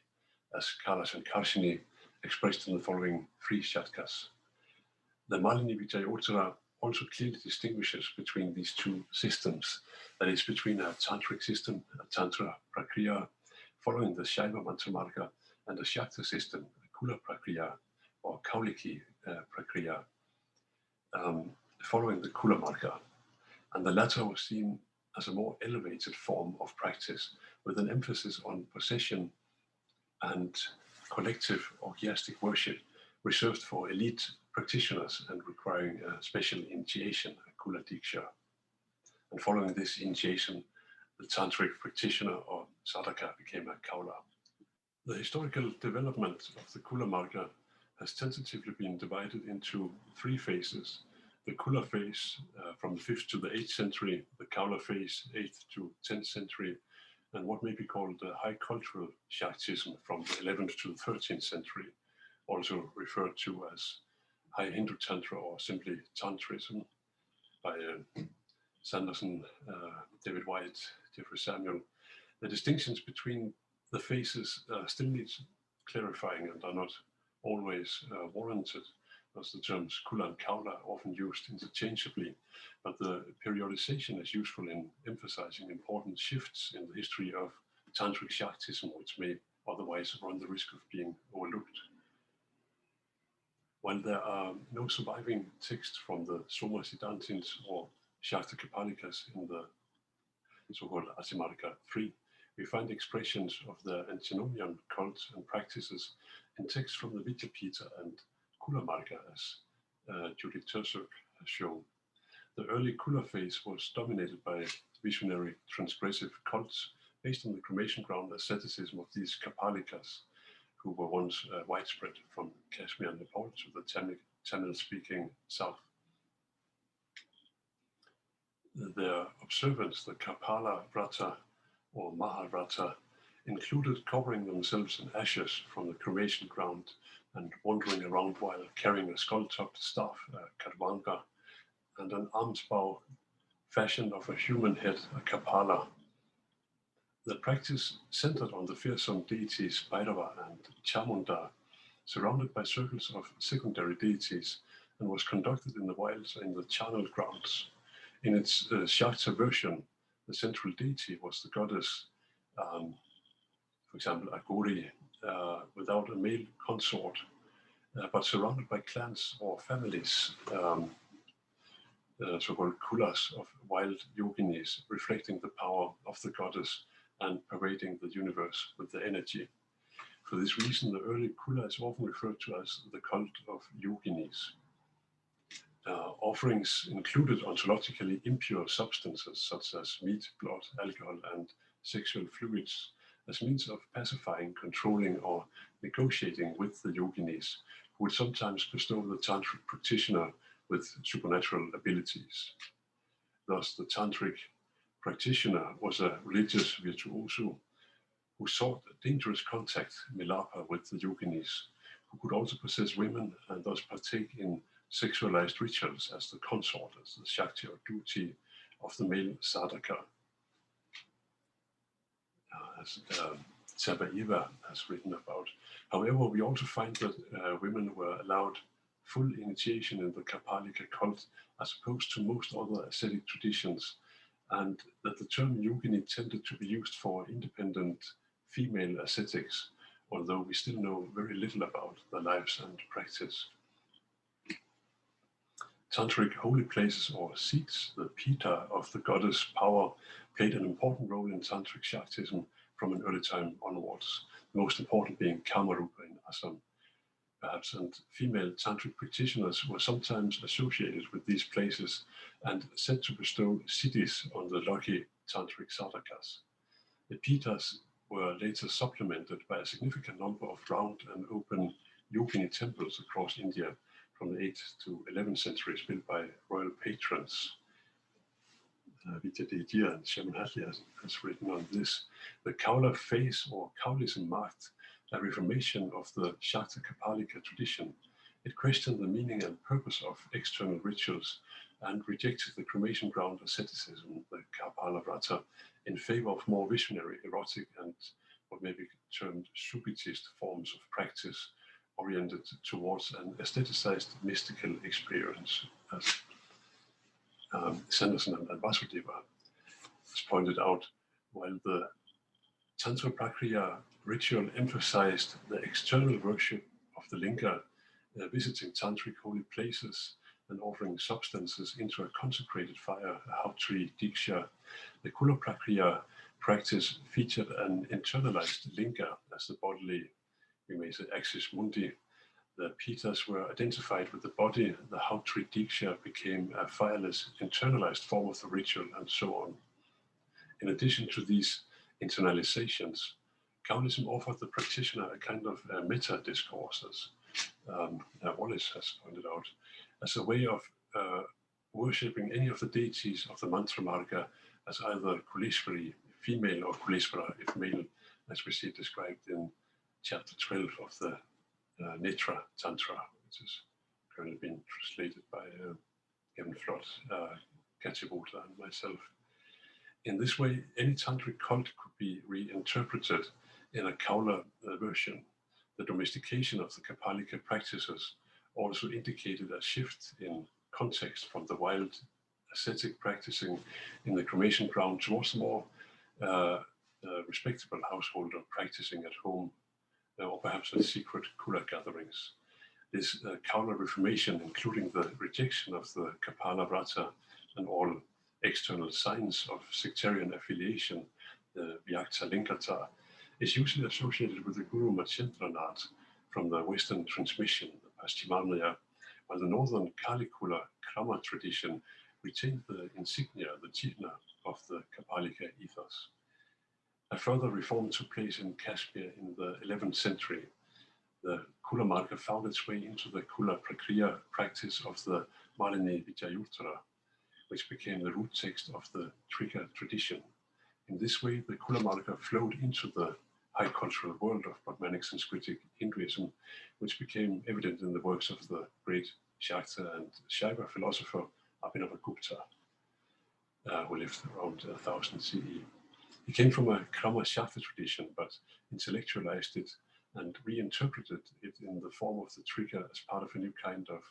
as Kalas and Karshini, expressed in the following 3 shatkas. The Malini Vijayottara also clearly distinguishes between these two systems. That is, between a Tantric system, a Tantra Prakriya, following the Shaiva Marga, and a Śākta system, a Kula Prakriya, or Kauliki Prakriya, following the Kula Marga. And the latter was seen as a more elevated form of practice, with an emphasis on possession and collective orgiastic worship reserved for elite practitioners and requiring a special initiation, a Kula Diksha. And following this initiation, the Tantric practitioner or sadhaka became a Kaula. The historical development of the Kula Marga has tentatively been divided into three phases. The Kula phase from the 5th to the 8th century, the Kaula phase 8th to 10th century, and what may be called the high cultural Śāktism from the 11th to the 13th century, also referred to as High Hindu Tantra or simply Tantrism by Sanderson, David White, Jeffrey Samuel. The distinctions between the phases still needs clarifying and are not always warranted, as the terms Kula and Kaula are often used interchangeably, but the periodization is useful in emphasizing important shifts in the history of Tantric Śāktism, which may otherwise run the risk of being overlooked. While there are no surviving texts from the Soma Siddhantins or Śākta Kapalikas in the so-called Atimarika 3, we find expressions of the antinomian cults and practices in texts from the Vidyapita and Kula Marga, as Judith Tursuk has shown. The early Kula phase was dominated by visionary transgressive cults based on the cremation ground asceticism of these Kapalikas, who were once widespread from Kashmir and Nepal to the Tamil-speaking south. Their observance, the Kapala Vrata or Mahavrata, included covering themselves in ashes from the cremation ground and wandering around while carrying a skull-topped staff, Kadvanga, and an arms bow fashioned of a human head, a Kapala. The practice centered on the fearsome deities Bhairava and Chamunda, surrounded by circles of secondary deities, and was conducted in the wilds in the charnel grounds. In its Śākta version, the central deity was the goddess, for example, Agori, without a male consort, but surrounded by clans or families, so-called kulas of wild yoginis, reflecting the power of the goddess and pervading the universe with their energy. For this reason, the early Kula is often referred to as the cult of yoginis. Offerings included ontologically impure substances such as meat, blood, alcohol, and sexual fluids as means of pacifying, controlling, or negotiating with the yoginis, who would sometimes bestow the tantric practitioner with supernatural abilities. Thus, the tantric practitioner was a religious virtuoso who sought dangerous contact, milapa, with the yoginis, who could also possess women and thus partake in sexualized rituals as the consort, as the Shakti or duty of the male sadhaka. As Tsabaiva has written about. However, we also find that women were allowed full initiation in the Kapalika cult as opposed to most other ascetic traditions, and that the term yogini tended to be used for independent female ascetics, although we still know very little about their lives and practice. Tantric holy places or seats, the pita of the goddess power, played an important role in Tantric Śāktism from an early time onwards, the most important being Kamarupa in Assam, perhaps, and female Tantric practitioners were sometimes associated with these places and said to bestow siddhis on the lucky Tantric sadhakas. The pitas were later supplemented by a significant number of round and open yogini temples across India from the 8th to 11th centuries, built by royal patrons. Vidyaditya and Shaman Hadley has written on this. The Kaula phase or Kaulism marked a reformation of the Śākta Kapalika tradition. It questioned the meaning and purpose of external rituals and rejected the cremation ground asceticism, the Kapala Vrata, in favor of more visionary, erotic, and what may be termed subitist forms of practice oriented towards an aestheticized mystical experience. As Sanderson and Vasudeva has pointed out, while the Tantra Prakriya ritual emphasized the external worship of the linga, visiting tantric holy places and offering substances into a consecrated fire, a hop tree, diksha, the Kula Prakriya practice featured an internalized linga as the bodily, we may say, axis mundi. The pitas were identified with the body, the hop tree diksha became a fireless, internalized form of the ritual, and so on. In addition to these internalizations, Taoism offered the practitioner a kind of meta-discourse, as Wallace has pointed out, as a way of worshipping any of the deities of the Mantra Marga as either Kuleshwari, female, or Kuleshwara, if male, as we see it described in chapter 12 of the Netra Tantra, which has currently been translated by Kevin Flott, Katibota, and myself. In this way, any tantric cult could be reinterpreted in a Kaula version. The domestication of the Kapalika practices also indicated a shift in context from the wild ascetic practicing in the cremation ground towards more respectable householder practicing at home, or perhaps at secret Kula gatherings. This Kaula reformation, including the rejection of the Kapala Vrata and all external signs of sectarian affiliation, the Vyakta Linkata, is usually associated with the Guru Matsyendranath from the Western transmission, the Paschimamaya, while the northern Kalikula Krama tradition retained the insignia, the chihna, of the Kapalika ethos. A further reform took place in Kashmir in the 11th century. The Kula Marga found its way into the Kula Prakriya practice of the Malini Vidyayurtara, which became the root text of the Trika tradition. In this way, the Kula Marga flowed into the high cultural world of Brahmanic Sanskritic Hinduism, which became evident in the works of the great Śākta and Śaiva philosopher Abhinavagupta, who lived around 1000 CE. He came from a Krama Śākta tradition, but intellectualized it and reinterpreted it in the form of the Trika as part of a new kind of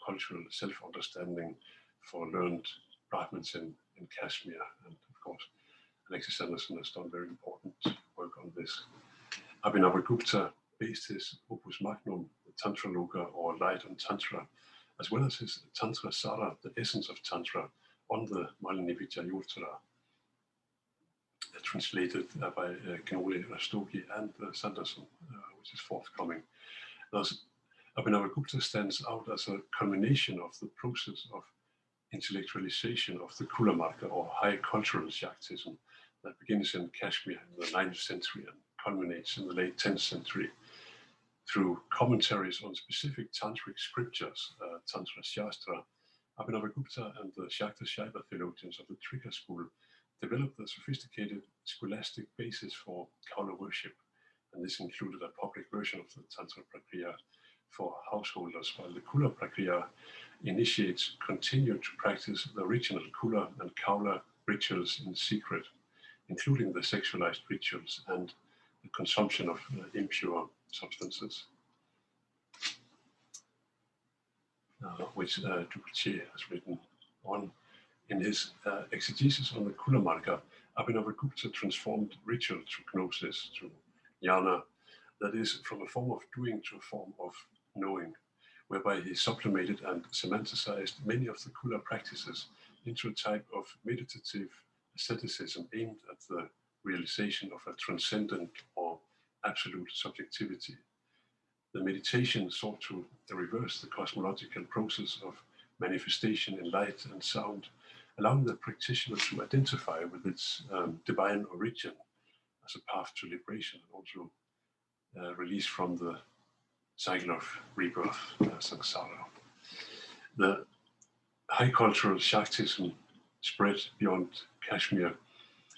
cultural self-understanding for learned Brahmins in Kashmir. And of course, Alexis Sanderson has done very important work on this. Abhinavagupta based his opus magnum, the Tantra Loka, or Light on Tantra, as well as his Tantra Sara, the essence of Tantra, on the Malini Vidyayurtara, translated by Gnoli, Rastogi, and Sanderson, which is forthcoming. Thus, Abhinavagupta stands out as a culmination of the process of intellectualization of the Kula Marga, or high cultural Śāktism, that begins in Kashmir in the 9th century and culminates in the late 10th century. Through commentaries on specific tantric scriptures, Tantra Shastra, Abhinavagupta and the Śākta Śaiva theologians of the Trika school developed a sophisticated scholastic basis for Kaula worship, and this included a public version of the Tantra Prakriya for householders, while the Kula Prakriya initiates continued to practice the original Kula and Kaula rituals in secret, including the sexualized rituals and the consumption of impure substances, which Dupuché has written on. In his exegesis on the Kula Marga, Abhinavagupta transformed ritual to gnosis, to jnana, that is, from a form of doing to a form of knowing, whereby he sublimated and semanticized many of the Kula practices into a type of meditative asceticism aimed at the realization of a transcendent or absolute subjectivity. The meditation sought to reverse the cosmological process of manifestation in light and sound, allowing the practitioner to identify with its divine origin as a path to liberation, and also release from the cycle of rebirth, samsara. The high cultural Śāktism spread beyond Kashmir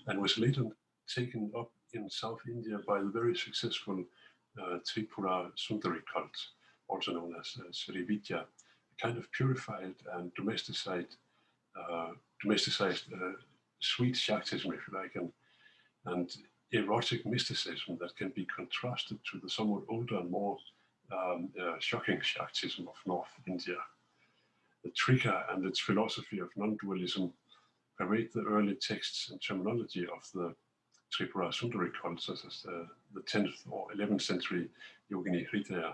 and was later taken up in South India by the very successful Tripura Sundari cult, also known as Sri Vidya, a kind of purified and domesticized sweet Śāktism, if you like, and erotic mysticism that can be contrasted to the somewhat older and more shocking Śāktism of North India. The Trika and its philosophy of non-dualism pervade the early texts and terminology of the Tripura Sundari cult, such as the 10th or 11th century Yogini Hridaya,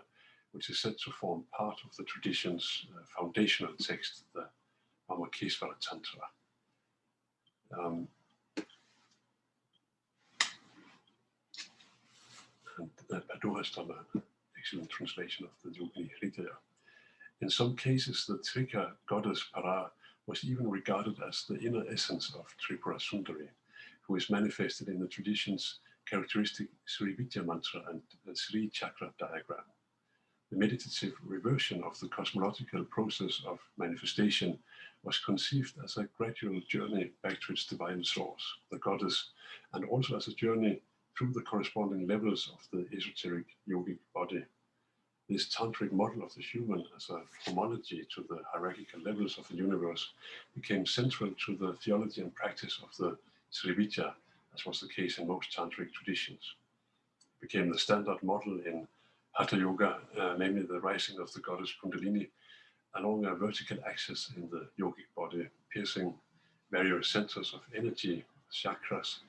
which is said to form part of the tradition's foundational text, the Amakesvara Tantra. And Padu has done an excellent translation of the Yogini Hridaya. In some cases, the Trika goddess Para was even regarded as the inner essence of Tripura Sundari, who is manifested in the tradition's characteristic Sri Vidya mantra and the Sri Chakra diagram. The meditative reversion of the cosmological process of manifestation was conceived as a gradual journey back to its divine source, the goddess, and also as a journey through the corresponding levels of the esoteric yogic body. This tantric model of the human as a homology to the hierarchical levels of the universe became central to the theology and practice of the Sri Vidya, as was the case in most tantric traditions. It became the standard model in Hatha Yoga, namely the rising of the goddess Kundalini along a vertical axis in the yogic body, piercing various centers of energy, chakras,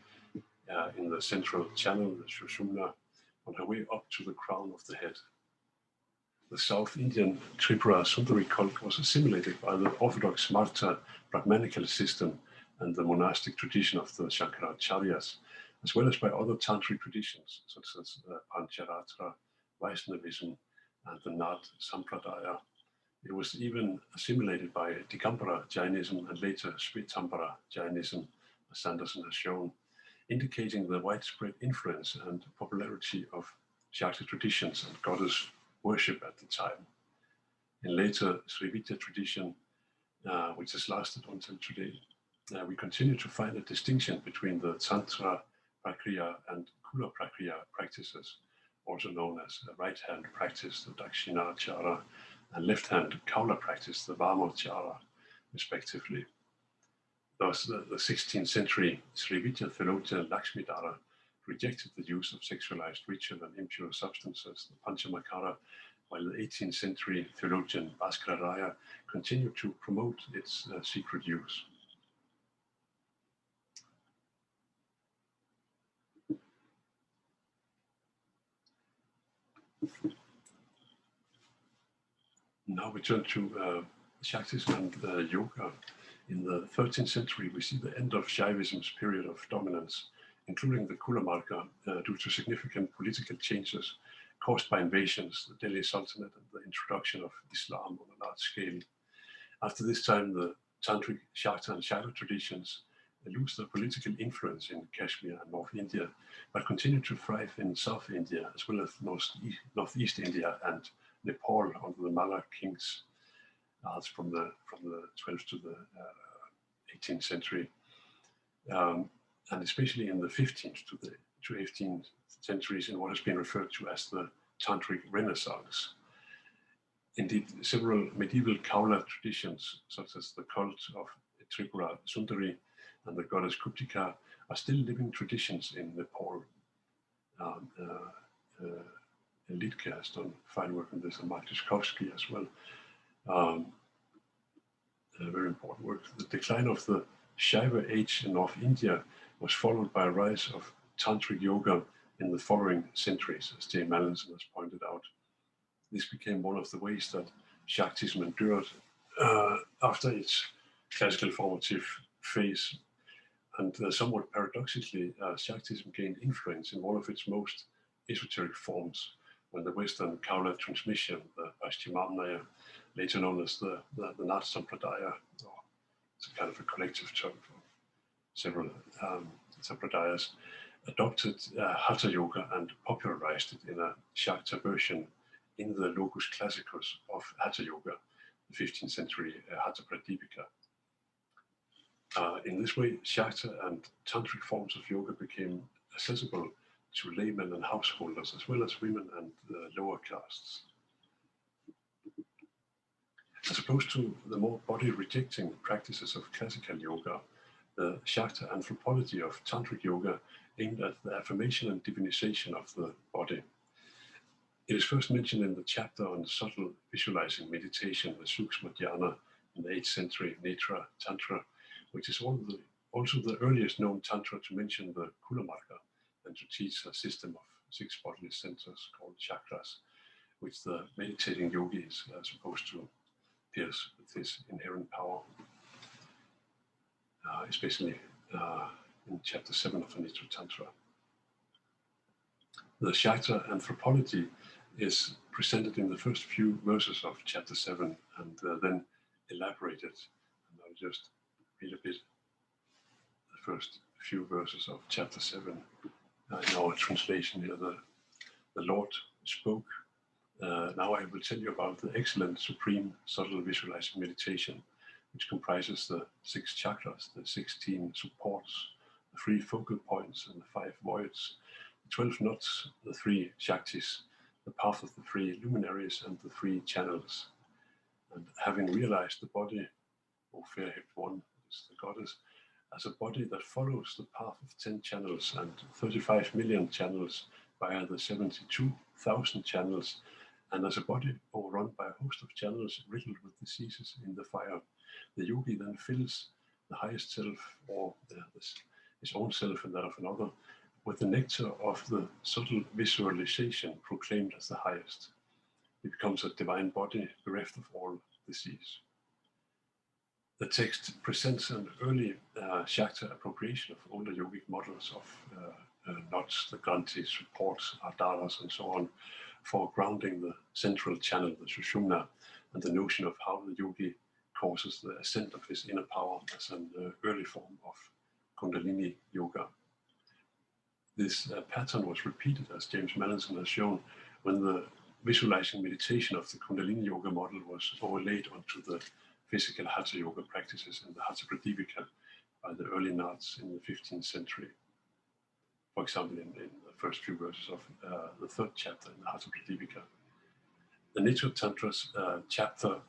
in the central channel, the Sushumna, on her way up to the crown of the head. The South Indian Tripura Sundari cult was assimilated by the orthodox Martha Brahmanical system and the monastic tradition of the Shankaracharyas, as well as by other tantric traditions such as Pancharatra, Vaiṣṇavism, and the Nat Sampradaya. It was even assimilated by Dikambara Jainism and later Shvetambara Jainism, as Sanderson has shown, indicating the widespread influence and popularity of Shakti traditions and goddess worship at the time. In later Sri Vidya tradition, which has lasted until today, we continue to find a distinction between the Tantra Prakriya and Kula Prakriya practices, also known as the right-hand practice, the Dakshinachara, and left-hand Kaula practice, the Vamachara, respectively. Thus, the 16th century Sri Vidya theologian Lakshmidhara rejected the use of sexualized ritual and impure substances, the Panchamakara, while the 18th century theologian Bhaskararaya continued to promote its secret use. Now we turn to Shaktism and Yoga. In the 13th century, we see the end of Shaivism's period of dominance, including the Kula Marga, due to significant political changes caused by invasions, the Delhi Sultanate, and the introduction of Islam on a large scale. After this time, the Tantric, Śākta, and Śākta traditions lose their political influence in Kashmir and North India, but continue to thrive in South India, as well as Northeast India and Nepal under the Malla kings from the 12th to the 18th century, and especially in the 15th to 18th centuries in what has been referred to as the Tantric Renaissance. Indeed, several medieval Kaula traditions, such as the cult of Tripura Sundari and the goddess Kuptika, are still living traditions in Nepal. Litka has done fine work on this, and Mark Dushkovsky as well. Very important work. The decline of the Shaiva age in North India was followed by a rise of Tantric Yoga in the following centuries, as Jay Mallinson has pointed out. This became one of the ways that Shaktism endured after its classical formative phase. And somewhat paradoxically, Shaktism gained influence in one of its most esoteric forms when the Western Kaula transmission, the Paschimamnaya, later known as the Nat Sampradaya, it's a kind of a collective term for several Sampradayas, adopted Hatha Yoga and popularized it in a Shakta version in the Locus Classicus of Hatha Yoga, the 15th century Hatha Pradipika. In this way, Shakta and Tantric forms of yoga became accessible to laymen and householders, as well as women and lower castes. As opposed to the more body-rejecting practices of classical yoga, the Shakta anthropology of Tantric yoga aimed at the affirmation and divinization of the body. It is first mentioned in the chapter on subtle visualizing meditation, the Sukshma Dhyana, in the 8th century Netra Tantra, which is also the earliest known Tantra to mention the Kula Marga and to teach a system of 6 bodily centers called chakras, which the meditating yogi is supposed to pierce with his inherent power, especially in chapter 7 of the Netra Tantra. The Śākta anthropology is presented in the first few verses of chapter 7 and then elaborated. And I'll just read a bit the first few verses of chapter 7 in our translation here. The Lord spoke, now I will tell you about the excellent, supreme, subtle visualizing meditation, which comprises the 6 chakras, the 16 supports, the 3 focal points and the 5 voids, the 12 knots, the 3 shaktis, the path of the 3 luminaries and the 3 channels. And having realized the body, O fair-hipped one, is the goddess, as a body that follows the path of 10 channels and 35 million channels via the 72,000 channels, and as a body overrun by a host of channels riddled with diseases in the fire, the yogi then fills the highest self, or his own self and that of another, with the nectar of the subtle visualization proclaimed as the highest. He becomes a divine body bereft of all disease. The text presents an early Śākta appropriation of older yogic models of knots, the granthis, supports, ardharas, and so on, for grounding the central channel, the sushumna, and the notion of how the yogi causes the ascent of his inner power as an early form of Kundalini yoga. This pattern was repeated, as James Mallinson has shown, when the visualizing meditation of the Kundalini yoga model was overlaid onto the physical Hatha yoga practices in the Hatha Pradipika by the early Naths in the 15th century. For example, in the first few verses of the 3rd chapter in the Hatha Pradipika. The Netra Tantra's chapter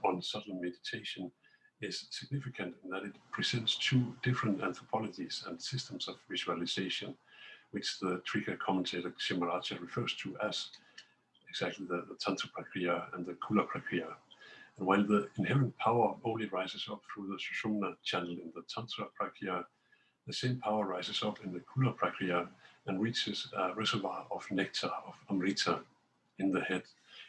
on subtle meditation is significant in that it presents 2 different anthropologies and systems of visualization, which the Trika commentator Simaraja refers to as exactly the Tantra Prakriya and the Kula Prakriya. And while the inherent power only rises up through the Sushumna channel in the Tantra Prakriya, the same power rises up in the Kula Prakriya and reaches a reservoir of nectar, of Amrita, in the head,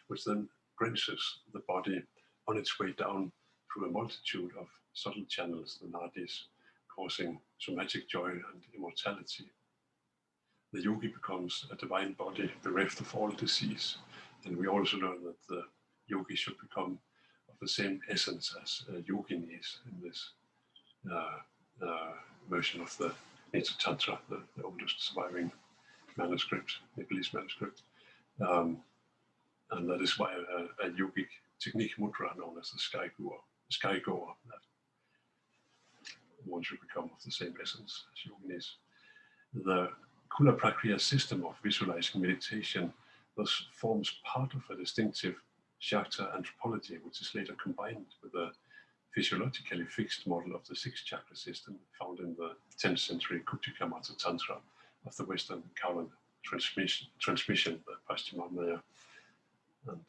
which then drenches the body on its way down through a multitude of subtle channels, the nadis, causing somatic joy and immortality. The yogi becomes a divine body bereft of all disease, and we also learn that the yogi should become of the same essence as yoginis in this version of the Netra Tantra, the oldest surviving manuscript, Nepalese manuscript. And that is why a yogic technique mudra known as the sky goer, that one should become of the same essence as yoginis. The Kula Prakriya system of visualizing meditation thus forms part of a distinctive Śākta anthropology, which is later combined with a physiologically fixed model of the 6 chakra system found in the 10th century Kuttika Mata Tantra of the Western Kaulan transmission, the Paschimamaya. And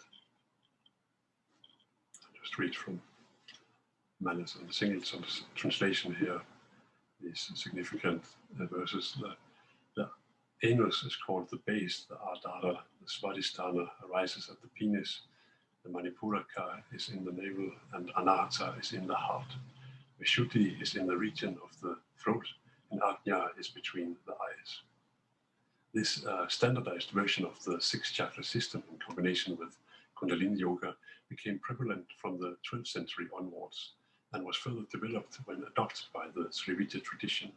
I'll just read from Manus and Singleton's translation here, these significant verses. The anus is called the base, the ardhara, the svadhisthana arises at the penis, the manipuraka is in the navel, and anahata is in the heart. Vishuddhi is in the region of the throat, and ajna is between the eyes. This standardized version of the 6 chakra system in combination with Kundalini yoga became prevalent from the 12th century onwards and was further developed when adopted by the Srivijaya tradition.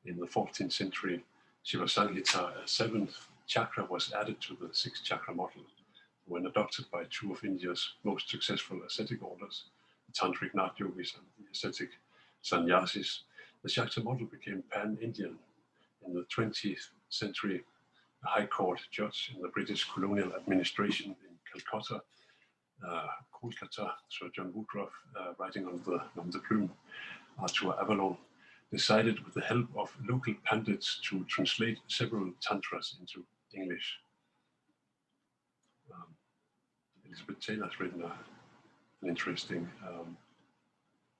In the 14th century, Shiva Samhita, a 7th chakra, was added to the 6 chakra model. When adopted by 2 of India's most successful ascetic orders, the Tantric Nath Yogis and the ascetic Sannyasis, the Śākta model became pan-Indian. In the 20th century, a High Court judge in the British colonial administration in Kolkata, Sir John Woodruff, writing on the nom de plume, Arthur Avalon, decided with the help of local pandits to translate several tantras into English. Elizabeth Taylor has written a an interesting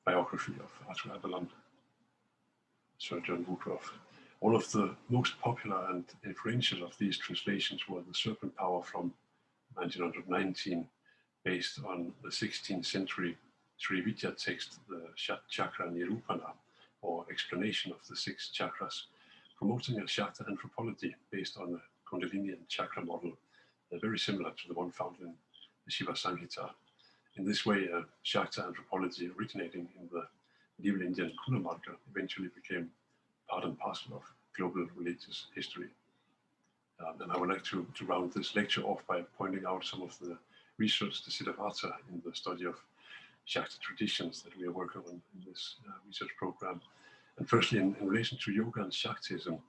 biography of Arthur Avalon, Sir John Woodruff. All of the most popular and influential of these translations were The Serpent Power from 1919, based on the 16th century Sri Vidya text, the Chakra Nirupana, or explanation of the 6 chakras, promoting a Shakta anthropology based on the Kundalini and chakra model, very similar to the one found in the Shiva Samhita. In this way, a Shakta anthropology originating in the medieval Indian Kula Marga eventually became part and parcel of global religious history. And I would like to round this lecture off by pointing out some of the research to Siddhartha in the study of Shakta traditions that we are working on in this research program. And firstly, in relation to yoga and Shaktism,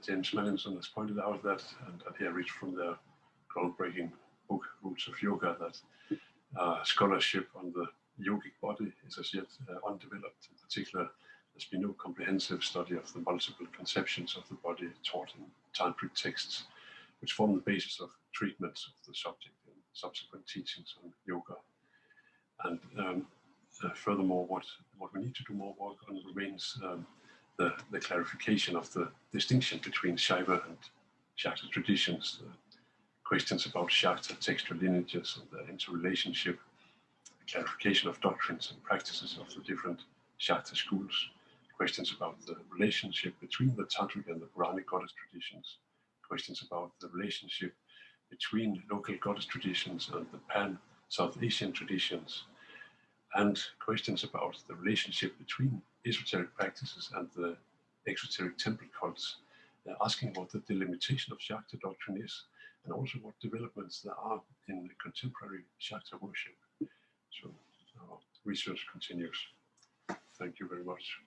James Mallinson has pointed out that, and here I read from their groundbreaking book, Roots of Yoga, that scholarship on the yogic body is as yet undeveloped. In particular, there's been no comprehensive study of the multiple conceptions of the body taught in Tantric texts, which form the basis of treatments of the subject in subsequent teachings on yoga. And furthermore, what we need to do more work on remains the clarification of the distinction between Shaiva and Śākta traditions, questions about Śākta textual lineages and their interrelationship, the clarification of doctrines and practices of the different Śākta schools, questions about the relationship between the Tantric and the Puranic goddess traditions, questions about the relationship between local goddess traditions and the pan-South Asian traditions, and questions about the relationship between esoteric practices and the exoteric temple cults, asking what the delimitation of Śākta doctrine is, and also what developments there are in contemporary Śākta worship. So our research continues. Thank you very much.